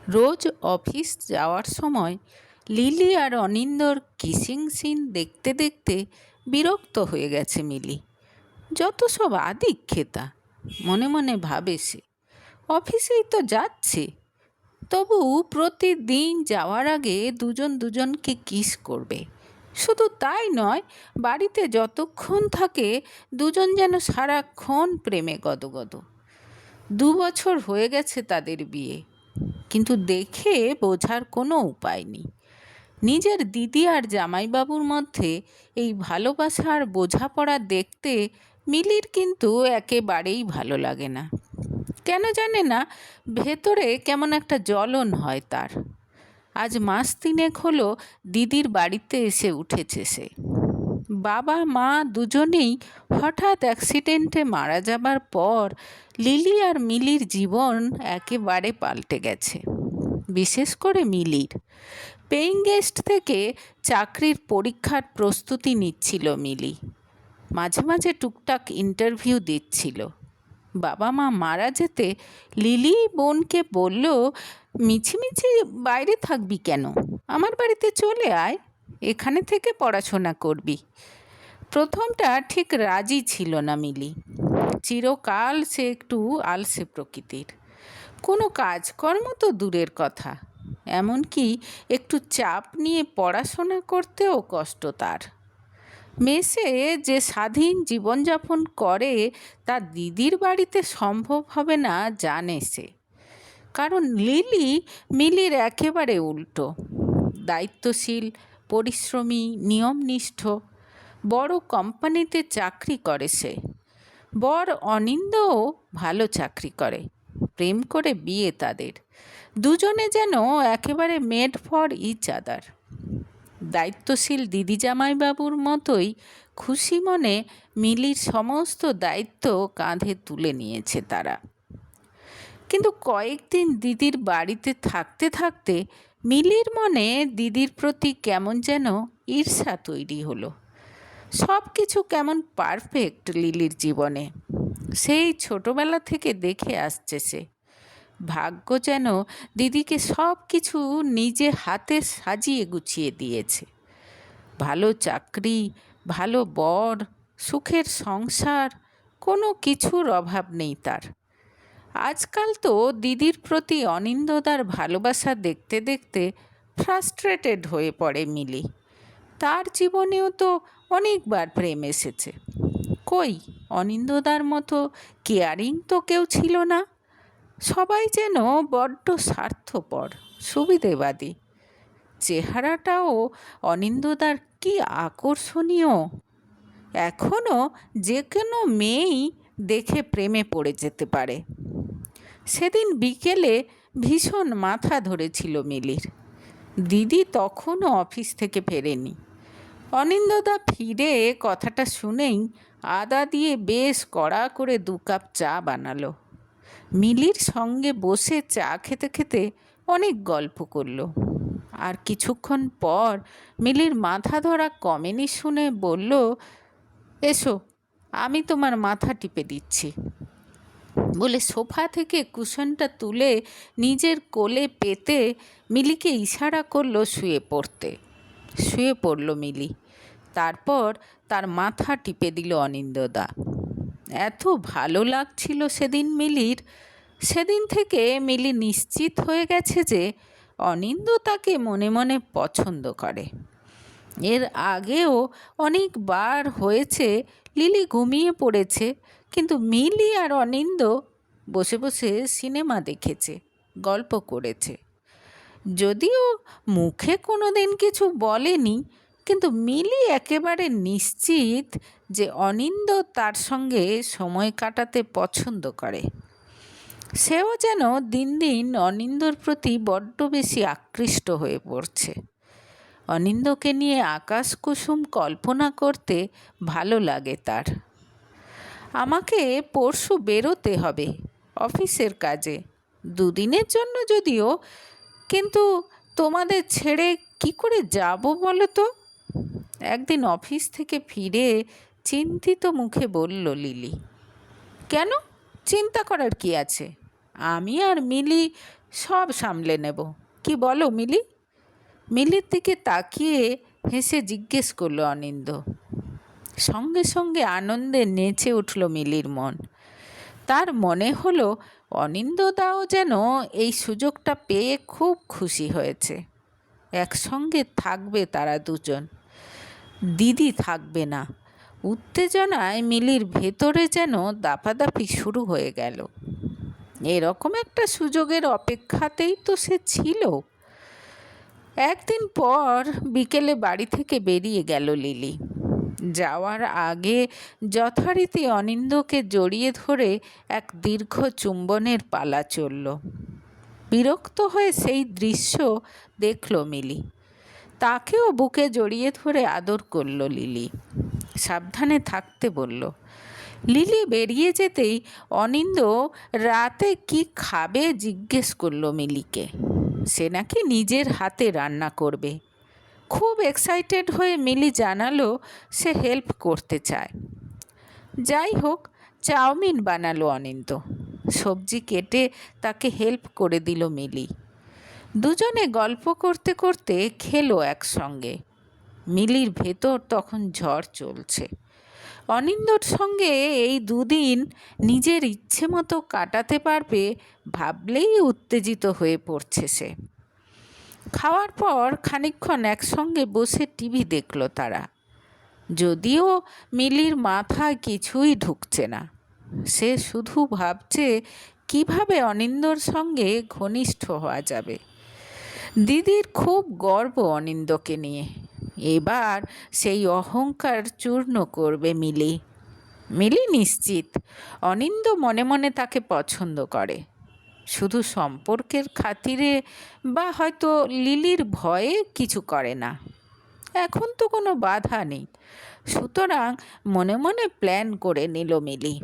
রোজ office যাওয়ার সময় lily আর অনিন্দর kissing scene দেখতে দেখতে বিরক্ত হয়ে গেছে মিলি। যত সব আদিক্ষেতা, মনে মনে ভাবে সে। অফিসেই তো যাচ্ছে, তবু প্রতিদিন যাওয়ার আগে দুজন দুজনকে কিস করবে। শুধু তাই নয়, বাড়িতে যতক্ষণ থাকে দুজন যেন সারাক্ষণ প্রেমে গদগদ। 2 বছর হয়ে গেছে তাদের বিয়ে, কিন্তু দেখে বোঝার কোনো উপায় নেই। নিজের দিদি আর জামাইবাবুর মধ্যে এই ভালোবাসা আর বোঝাপড়া দেখতে মিলির কিন্তু একেবারেই ভালো লাগে না। কেন জানে না, ভেতরে কেমন একটা জ্বলন হয় তার। আজ মাস 3 হলো দিদির বাড়িতে এসে উঠেছে সে। বাবা মা দুজনেই হঠাৎ অ্যাক্সিডেন্টে মারা যাবার পর লিলি আর মিলির জীবন একেবারে পাল্টে গেছে। বিশেষ করে মিলির। পেইং গেস্ট থেকে চাকরির পরীক্ষার প্রস্তুতি নিচ্ছিল মিলি। মাঝে মাঝে টুকটাক ইন্টারভিউ দিচ্ছিল। বাবা মা মারা যেতে লিলি বোনকে বলল, মিছিমিছি বাইরে থাকবি কেন, আমার বাড়িতে চলে আয়, এখানে থেকে পড়াশোনা করবি। প্রথমটা ঠিক রাজি ছিল না মিলি। চিরকাল সে একটু আলসে প্রকৃতির। কোনো কাজকর্ম তো দূরের কথা, এমনকি একটু চাপ নিয়ে পড়াশোনা করতেও কষ্ট তার। মেসে যে স্বাধীন জীবনযাপন করে তা দিদির বাড়িতে সম্ভব হবে না জানে সে। কারণ লিলি মিলির একেবারে উল্টো। দায়িত্বশীল, পরিশ্রমী, নিয়মনিষ্ঠ। বড় কোম্পানিতে চাকরি করে সে। বর অনিন্দও ভালো চাকরি করে। প্রেম করে বিয়ে তাদের। দুজনে যেন একেবারে মেড ফর ইচ আদার। দায়িত্বশীল দিদি জামাইবাবুর মতোই খুশি মনে মিলির সমস্ত দায়িত্ব কাঁধে তুলে নিয়েছে তারা। কিন্তু কয়েকদিন দিদির বাড়িতে থাকতে থাকতে মিলির মনে দিদির প্রতি কেমন যেন ঈর্ষা তৈরি হলো। সব কিছু কেমন পারফেক্ট লিলির জীবনে, সেই ছোটবেলা থেকে দেখে আসছে সে। ভাগ্য যেন দিদিকে সব কিছু নিজে হাতে সাজিয়ে গুছিয়ে দিয়েছে। ভালো চাকরি, ভালো বর, সুখের সংসার, কোনো কিছুর অভাব নেই তার। আজকাল তো দিদির প্রতি অনিন্দদার ভালোবাসা দেখতে দেখতে ফ্রাস্ট্রেটেড হয়ে পড়ে মিলি। তার জীবনেও তো অনেকবার প্রেম এসেছে, কই অনিন্দদার মতো কেয়ারিং তো কেউ ছিল না। সবাই যেন বড্ড স্বার্থপর, সুবিধেবাদী। চেহারাটাও অনিন্দদার কি আকর্ষণীয়! এখনও যে কোনো মেয়েই দেখে প্রেমে পড়ে যেতে পারে। সেদিন বিকেলে ভীষণ মাথা ধরেছিল মিলির। দিদি তখনও অফিস থেকে ফেরেনি। অনিন্দদা ফিরে কথাটা শুনেই আদা দিয়ে বেশ কড়া করে 2 কাপ চা বানালো। মিলির সঙ্গে বসে চা খেতে খেতে অনেক গল্প করলো। আর কিছুক্ষণ পর মিলির মাথা ধরা কমেনি শুনে বলল, এসো আমি তোমার মাথা টিপে দিচ্ছি, বলে সোফা থেকে কুশনটা তুলে নিজের কোলে পেতে মিলিকে ইশারা করলো শুয়ে পড়তে। শুয়ে পড়ল মিলি। তারপর তার মাথা টিপে দিল অনিন্দদা। এত ভালো লাগছিল সেদিন মিলির। সেদিন থেকে মিলি নিশ্চিত হয়ে গেছে যে অনিন্দ তাকে মনে মনে পছন্দ করে। এর আগেও অনেকবার হয়েছে লিলি ঘুমিয়ে পড়েছে, কিন্তু মিলি আর অনিন্দ বসে বসে সিনেমা দেখেছে, গল্প করেছে। যদিও মুখে কোনো দিন কিছু বলেনি, কিন্তু মিলি একেবারে নিশ্চিত যে অনিন্দ তার সঙ্গে সময় কাটাতে পছন্দ করে। সেও যেন দিন দিন অনিন্দর প্রতি বড্ড বেশি আকৃষ্ট হয়ে পড়ছে। অনিন্দকে নিয়ে আকাশ কুসুম কল্পনা করতে ভালো লাগে তার। আমাকে পরশু বেরোতে হবে অফিসের কাজে, 2 দিনের জন্য যদিও, কিন্তু তোমাদের ছেড়ে কি করে যাব বলো তো? একদিন অফিস থেকে ফিরে চিন্তিত মুখে বলল লিলি। কেন, চিন্তা করার কি আছে? আমি আর মিলি সব সামলে নেব। কি বলো মিলি? মিলির দিকে তাকিয়ে হেসে জিজ্ঞেস করলো অনিন্দ। সঙ্গে সঙ্গে আনন্দে নেচে উঠল মিলির মন। তার মনে হলো অনিন্দদাও যেন এই সুযোগটা পেয়ে খুব খুশি হয়েছে। একসঙ্গে থাকবে তারা দুজন, দিদি থাকবে না। উত্তেজনায় মিলির ভেতরে যেন দাপাদাপি শুরু হয়ে গেল। এরকম একটা সুযোগের অপেক্ষাতেই তো সে ছিল। একদিন পর বিকেলে বাড়ি থেকে বেরিয়ে গেল লিলি। যাওয়ার আগে যথারীতি অনিন্দকে জড়িয়ে ধরে এক দীর্ঘ চুম্বনের পালা চলল। বিরক্ত হয়ে সেই দৃশ্য দেখল মিলি। তাকেও বুকে জড়িয়ে ধরে আদর করল লিলি। সাবধানে থাকতে বলল। লিলি বেরিয়ে যেতেই অনিন্দ রাতে কি খাবে জিজ্ঞেস করল মিলিকে। সে নাকি নিজের হাতে রান্না করবে। খুব এক্সাইটেড হয়ে মিলি জানালো সে হেল্প করতে চায়। যাই হোক, চাউমিন বানালো অনিন্দ। সবজি কেটে তাকে হেল্প করে দিল মিলি। দুজনে গল্প করতে করতে খেলো একসঙ্গে। মিলির ভেতর তখন ঝড় চলছে। অনিন্দর সঙ্গে এই দুদিন নিজের ইচ্ছে মতো কাটাতে পারবে ভাবলেই উত্তেজিত হয়ে পড়ছে সে। খাওয়ার পর খানিকক্ষণ একসঙ্গে বসে টিভি দেখল তারা। যদিও মিলির মাথায় কিছুই ঢুকছে না। সে শুধু ভাবছে কিভাবে অনিন্দর সঙ্গে ঘনিষ্ঠ হওয়া যাবে। দিদির খুব গর্ব অনিন্দকে নিয়ে। এবার সেই অহংকার চূর্ণ করবে মিলি। মিলি নিশ্চিত অনিন্দ মনে মনে তাকে পছন্দ করে। শুধু সম্পর্কের খাতিরে বা হয়তো লিলির ভয়ে কিছু করে না। এখন তো কোনো বাধা নেই। সুতরাং মনে মনে প্ল্যান করে নিল মিলি।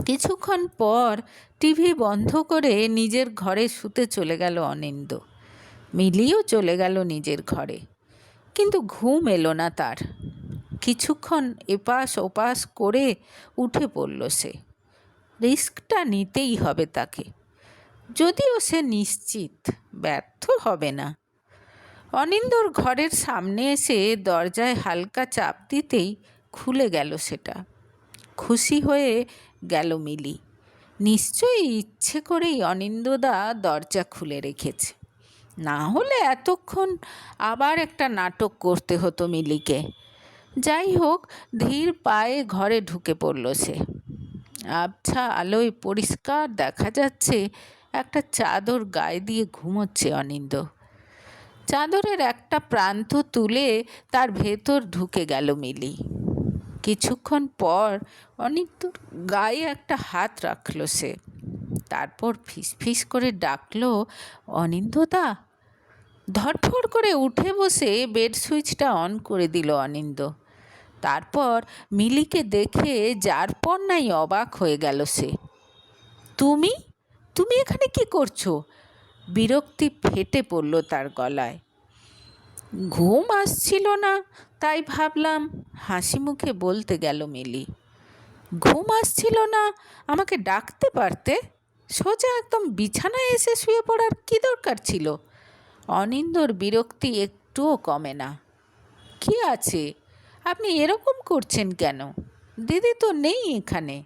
কিছুক্ষণ পর টিভি বন্ধ করে নিজের ঘরে শুতে চলে গেল অনিন্দ। মিলিও চলে গেল নিজের ঘরে। কিন্তু ঘুম এলো না তার। কিছুক্ষণ এপাশ ওপাশ করে উঠে পড়ল সে। রিস্কটা নিতেই হবে তাকে। যদিও সে নিশ্চিত ব্যর্থ হবে না। অনিন্দর ঘরের সামনে এসে দরজায় হালকা চাপ দিতেই খুলে গেল সেটা। খুশি হয়ে গেল মিলি। নিশ্চয়ই ইচ্ছে করেই অনিন্দদা দরজা খুলে রেখেছে। না হলে এতক্ষণ আবার একটা নাটক করতে হতো মিলিকে। যাই হোক, ধীর পায়ে ঘরে ঢুকে পড়ল সে। আবছা আলোয় পরিষ্কার দেখা যাচ্ছে একটা চাদর গায়ে দিয়ে ঘুমোচ্ছে অনিন্দ। চাদরের একটা প্রান্ত তুলে তার ভেতর ঢুকে গেল মিলি। কিছুক্ষণ পর অনিন্দর গায়ে একটা হাত রাখল সে। তারপর ফিসফিস করে ডাকলো, অনিন্দদা। ধড়ফড় করে উঠে বসে বেড সুইচটা অন করে দিল অনিন্দ। তারপর মিলিকে দেখে যার পর নাই অবাক হয়ে গেল সে। তুমি তুমি এখানে কি করছো? বিরক্তি ফেটে পড়ল তার গলায়। ঘুম আসছিল না, তাই ভাবলাম, হাসি মুখে বলতে গেল মিলি। ঘুম আসছিল না? আমাকে ডাকতে পারতে। সোজা একদম বিছানায় এসে শুয়ে পড়ার কী দরকার ছিল? অনিন্দর বিরক্তি একটুও কমে না। কি আছে, আপনি এরকম করছেন কেন? দিদি তো নেই এখানে,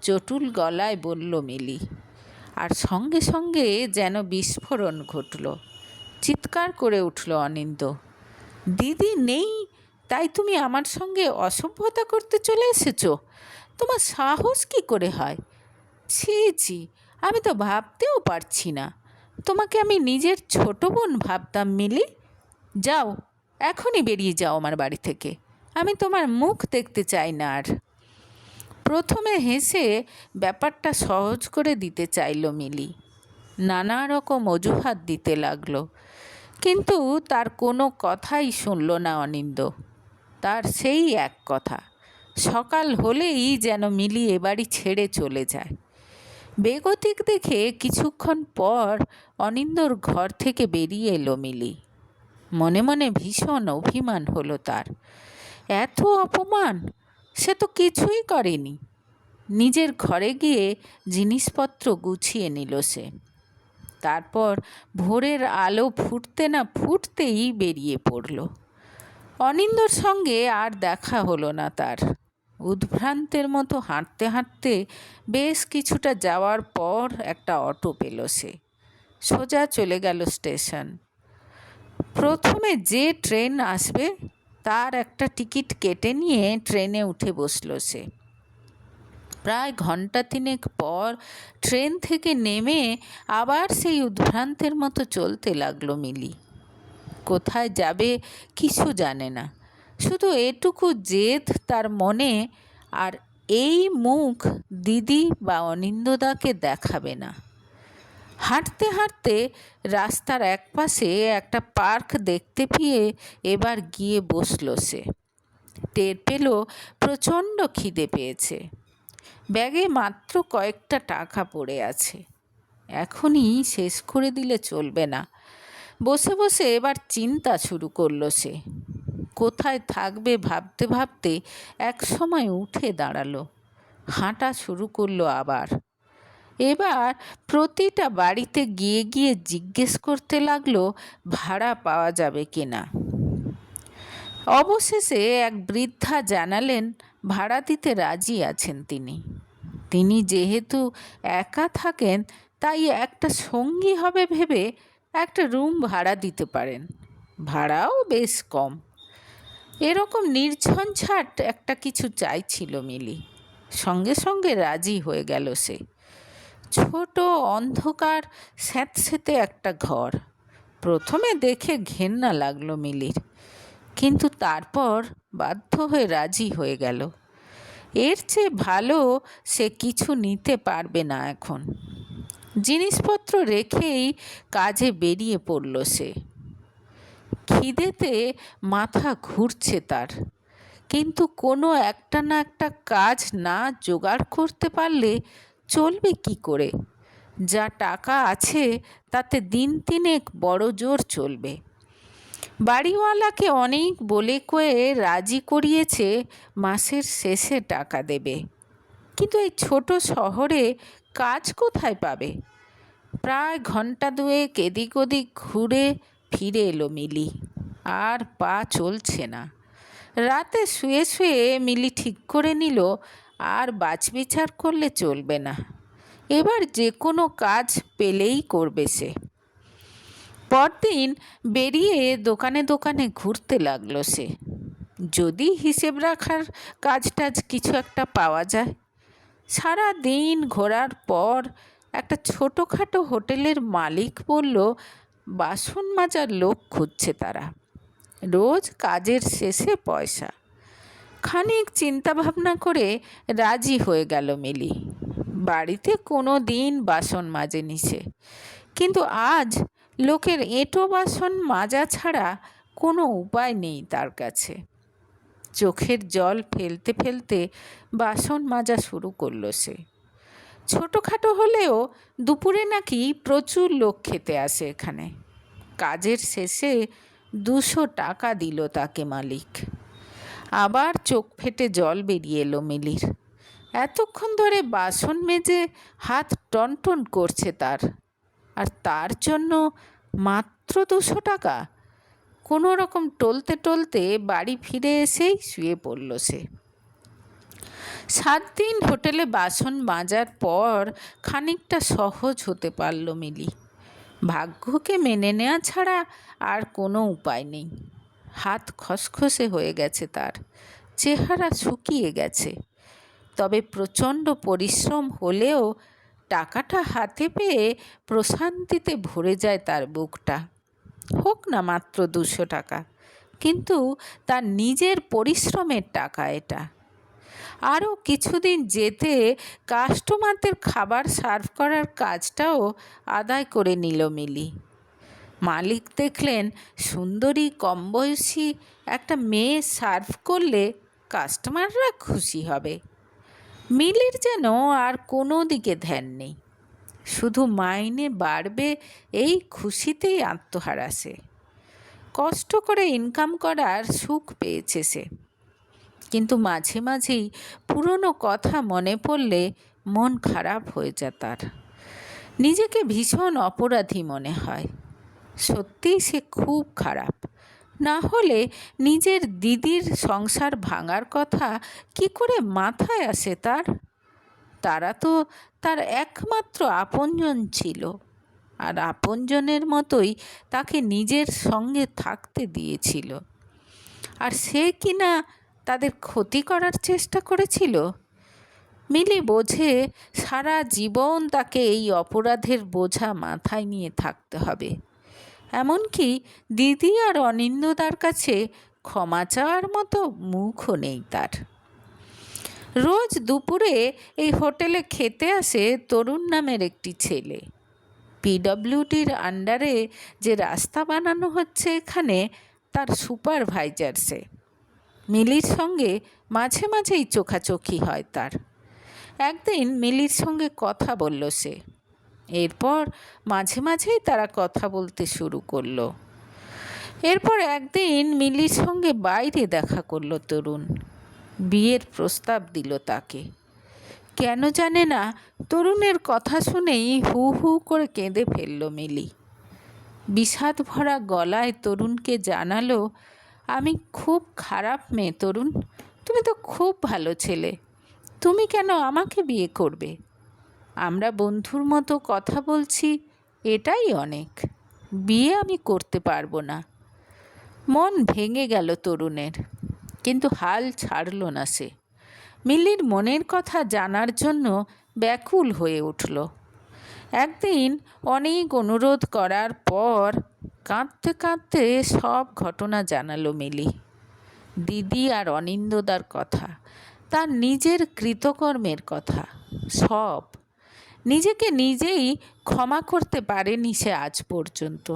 চটুল গলায় বলল মিলি। আর সঙ্গে সঙ্গে যেন বিস্ফোরণ ঘটল। চিৎকার করে উঠল অনিন্দ। দিদি নেই তাই তুমি আমার সঙ্গে অসভ্যতা করতে চলে এসেছো? তোমার সাহস কি করে হয়? ছি ছি, আমি তো ভাবতেও পারছি না। তোমাকে আমি নিজের ছোট বোন ভাবতাম মিলি। যাও, এখনই বেরিয়ে যাও আমার বাড়ি থেকে। আমি তোমার মুখ দেখতে চাই না আর। প্রথমে হেসে ব্যাপারটা সহজ করে দিতে চাইল মিলি। নানা রকম অজুহাত দিতে লাগলো। কিন্তু তার কোনো কথাই শুনল না অনিন্দ। তার সেই এক কথা, সকাল হলেই যেন মিলি এ বাড়ি ছেড়ে চলে যায়। বেগতিক দেখে কিছুক্ষণ পর অনিন্দর ঘর থেকে বেরিয়ে এলো মিলি। মনে মনে ভীষণ অভিমান হলো তার। এত অপমান! সে তো কিছুই করেনি। নিজের ঘরে গিয়ে জিনিসপত্র গুছিয়ে নিল সে। তারপর ভোরের আলো ফুটতে না ফুটতেই বেরিয়ে পড়ল। অনিন্দর সঙ্গে আর দেখা হলো না তার। উদ্ভ্রান্তের মতো হাঁটতে হাঁটতে বেশ কিছুটা যাওয়ার পর একটা অটো পেল সে। সোজা চলে গেল স্টেশন। প্রথমে যে ট্রেন আসবে তার একটা টিকিট কেটে নিয়ে ট্রেনে উঠে বসল সে। প্রায় ঘন্টা তিনেক পর ট্রেন থেকে নেমে আবার সেই উদ্ভ্রান্তের মতো চলতে লাগলো মিলি। কোথায় যাবে কিছু জানে না, শুধু এটুকু জেদ তার মনে, আর এই মুখ দিদি বা অনিন্দদাকে দেখাবে না। হাঁটতে হাঁটতে রাস্তার একপাশে একটা পার্ক দেখতে পেয়ে এবার গিয়ে বসল সে। টের পেল প্রচণ্ড খিদে পেয়েছে। ব্যাগে মাত্র কয়েকটা টাকা পড়ে আছে, এখনই শেষ করে দিলে চলবে না। বসে বসে এবার চিন্তা শুরু করলো সে। কোথায় থাকবে ভাবতে ভাবতে এক সময় উঠে দাঁড়ালো, হাঁটা শুরু করলো আবার। এবার প্রতিটা বাড়িতে গিয়ে গিয়ে জিজ্ঞেস করতে লাগলো ভাড়া পাওয়া যাবে কিনা। অবশেষে এক বৃদ্ধা জানালেন ভাড়া দিতে রাজি আছেন তিনি। তিনি যেহেতু একা থাকেন তাই একটা সঙ্গী হবে ভেবে একটা রুম ভাড়া দিতে পারেন, ভাড়াও বেশ কম। এরকম নির্ঝঞ্ঝাট একটা কিছু চাইছিল মিলি। সঙ্গে সঙ্গে রাজি হয়ে গেল সে। ছোট অন্ধকার স্যাঁতস্যাঁতে একটা ঘর। প্রথমে দেখে ঘেন্না লাগলো মিলির, কিন্তু তারপর বাধ্য হয়ে রাজি হয়ে গেল। এর চেয়ে ভালো সে কিছু নিতে পারবে না এখন। জিনিসপত্র রেখেই কাজে বেরিয়ে পড়ল সে। খিদেতে মাথা ঘুরছে তার, কিন্তু কোনো একটা না একটা কাজ না জোগাড় করতে পারলে চলবে কি করে? যা টাকা আছে তাতে দিন তিনেক বড় জোর চলবে। বাড়িওয়ালাকে অনেক বলে কয়ে রাজি করিয়েছে মাসের শেষে টাকা দেবে, কিন্তু এই ছোট শহরে কাজ কোথায় পাবে? প্রায় ঘন্টা দুয়েক এদিক ওদিক ঘুরে ফিরে এলো মিলি, আর পা চলছে না। রাতে শুয়ে শুয়ে মিলি ঠিক করে নিল আর বাছবিচার করলে চলবে না, এবার যে কোনো কাজ পেলেই করবে সে। পরদিন বেরিয়ে দোকানে দোকানে ঘুরতে লাগলো সে, যদি হিসেব রাখার কাজ টাজ কিছু একটা পাওয়া যায়। সারা দিন ঘোরার পর একটা ছোটোখাটো হোটেলের মালিক বলল বাসন মাজার লোক খুঁজছে তারা, রোজ কাজের শেষে পয়সা। খানিক চিন্তা ভাবনা করে রাজি হয়ে গেল মিলি। বাড়িতে কোনো দিন বাসন মাজেনি সে, কিন্তু আজ লোকের এঁটো বাসন মাজা ছাড়া কোনো উপায় নেই তার কাছে। চোখের জল ফেলতে ফেলতে বাসন মাজা শুরু করলো সে। ছোটোখাটো হলেও দুপুরে নাকি প্রচুর লোক খেতে আসে এখানে। কাজের শেষে 200 টাকা দিল তাকে মালিক। আবার চোখ ফেটে জল বেরিয়ে এলো মিলির। এতক্ষণ ধরে বাসন মেজে হাত টনটন করছে তার, আর তার জন্য মাত্র 200 টাকা। কোনো রকম টলতে টলতে বাড়ি ফিরে এসেই শুয়ে পড়ল সে। 7 দিন হোটেলে বাসন মাজার পর খানিকটা সহজ হতে পারল মিলি। ভাগ্যকে মেনে নেওয়া ছাড়া আর কোনো উপায় নেই। হাত খসখসে হয়ে গেছে তার, চেহারা শুকিয়ে গেছে। তবে প্রচণ্ড পরিশ্রম হলেও টাকাটা হাতে পেয়ে প্রশান্তিতে ভরে যায় তার বুকটা। হোক না মাত্র 200 টাকা, কিন্তু তার নিজের পরিশ্রমের টাকা এটা। আরও কিছুদিন যেতে কাস্টমারদের খাবার সার্ভ করার কাজটাও আদায় করে নিল মিলি। মালিক দেখলেন সুন্দরী কমবয়সী একটা মেয়ে সার্ভ করলে কাস্টমাররা খুশি হবে। মিলির যেন আর কোনো দিকে ধ্যান নেই, শুধু মাইনে বাড়বে এই খুশিতেই আত্মহারা সে। কষ্ট করে ইনকাম করার সুখ পেয়েছে সে, কিন্তু মাঝে মাঝেই পুরনো কথা মনে পড়লে মন খারাপ হয়ে যায় তার। নিজেকে ভীষণ অপরাধী মনে হয়। সত্যিই সে খুব খারাপ। না হলে নিজের দিদির সংসার ভাঙার কথা কি করে মাথায় আসে তার? তারা তো তার একমাত্র আপনজন ছিল, আর আপনজনের মতোই তাকে নিজের সঙ্গে থাকতে দিয়েছিল। আর সে কিনা তাদের ক্ষতি করার চেষ্টা করেছিল। মিলি বোঝে সারা জীবন তাকে এই অপরাধের বোঝা মাথায় নিয়ে থাকতে হবে। এমনকি দিদি আর অনিন্দদার কাছে ক্ষমা চাওয়ার মতো মুখও নেই তার। রোজ দুপুরে এই হোটেলে খেতে আসে তরুণ নামের একটি ছেলে। পিডব্লিউডির আন্ডারে যে রাস্তা বানানো হচ্ছে এখানে, তার সুপারভাইজার সে। মিলির সঙ্গে মাঝে মাঝেই চোখাচোখি হয় তার। একদিন মিলির সঙ্গে কথা বলল সে। এরপর মাঝে মাঝেই তারা কথা বলতে শুরু করলো। এরপর একদিন মিলির সঙ্গে বাইরে দেখা করলো তরুণ। বিয়ের প্রস্তাব দিল তাকে। কেন জানে না, তরুণের কথা শুনেই হু হু করে কেঁদে ফেলল মিলি। বিষাদ ভরা গলায় তরুণকে জানালো, আমি খুব খারাপ মেয়ে তরুণ, তুমি তো খুব ভালো ছেলে, তুমি কেন আমাকে বিয়ে করবে? আমরা বন্ধুর মতো কথা বলছি, এটাই অনেক। বিয়ে আমি করতে পারবো না। মন ভেঙে গেল তরুণের, কিন্তু হাল ছাড়ল না সে। মিলির মনের কথা জানার জন্য ব্যাকুল হয়ে উঠল। একদিন অনেক অনুরোধ করার পর কাঁদতে কাঁদতে সব ঘটনা জানালো মিলি। দিদি আর অনিন্দদার কথা, তার নিজের কৃতকর্মের কথা, সব। নিজেকে নিজেই ক্ষমা করতে পারেনি সে আজ পর্যন্ত।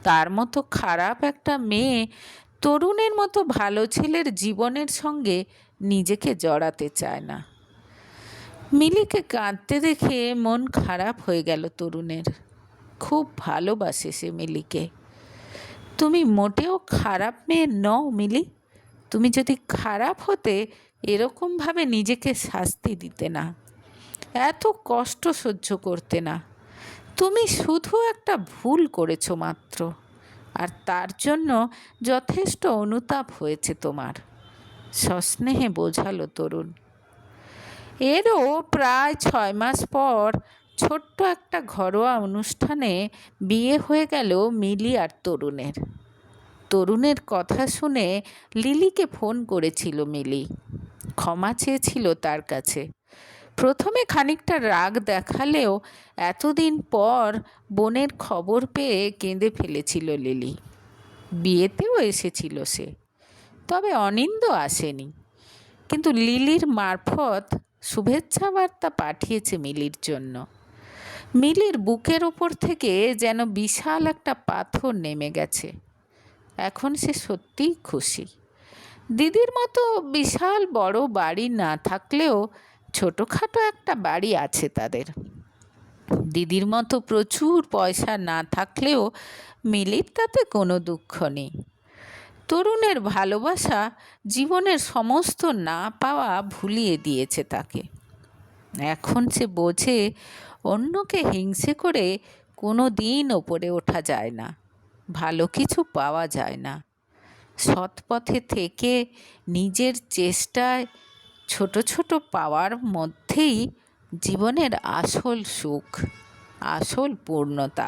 তার মতো খারাপ একটা মেয়ে তরুণের মতো ভালো ছেলের জীবনের সঙ্গে নিজেকে জড়াতে চায় না। মিলিকে কাঁদতে দেখে মন খারাপ হয়ে গেল তরুণের। খুব ভালোবাসে সে মিলিকে। তুমি মোটেও খারাপ মেয়ে নও মিলি। তুমি যদি খারাপ হতে এরকমভাবে নিজেকে শাস্তি দিতে না, এত কষ্ট সহ্য করতে না। তুমি শুধু একটা ভুল করেছো মাত্র, আর তার জন্য যথেষ্ট অনুতাপ হয়েছে তোমার, সস্নেহে বোঝালো তরুণ। এরও প্রায় 6 মাস পর ছোট্ট একটা ঘরোয়া অনুষ্ঠানে বিয়ে হয়ে গেল মিলি আর তরুণের। তরুণের কথা শুনে লিলিকে ফোন করেছিল মিলি। ক্ষমা চেয়েছিল তার কাছে। প্রথমে খানিকটা রাগ দেখালেও এতদিন পর বোনের খবর পেয়ে কেঁদে ফেলেছিল লিলি। বিয়েতেও এসেছিল সে, তবে অনিন্দ আসেনি। কিন্তু লিলির মারফত শুভেচ্ছা বার্তা পাঠিয়েছে মিলির জন্য। মিলির বুকের ওপর থেকে যেন বিশাল একটা পাথর নেমে গেছে। এখন সে সত্যিই খুশি। দিদির মতো বিশাল বড় বাড়ি না থাকলেও ছোটোখাটো একটা বাড়ি আছে তাদের। দিদির মতো প্রচুর পয়সা না থাকলেও মিলির তাতে কোনো দুঃখ নেই। তরুণের ভালোবাসা জীবনের সমস্ত না পাওয়া ভুলিয়ে দিয়েছে তাকে। এখন সে বোঝে অন্যকে হিংসে করে কোনো দিন ওপরে ওঠা যায় না, ভালো কিছু পাওয়া যায় না। সৎ পথে থেকে নিজের চেষ্টায় ছোট ছোট পাওয়ার মধ্যেই জীবনের আসল সুখ, আসল পূর্ণতা।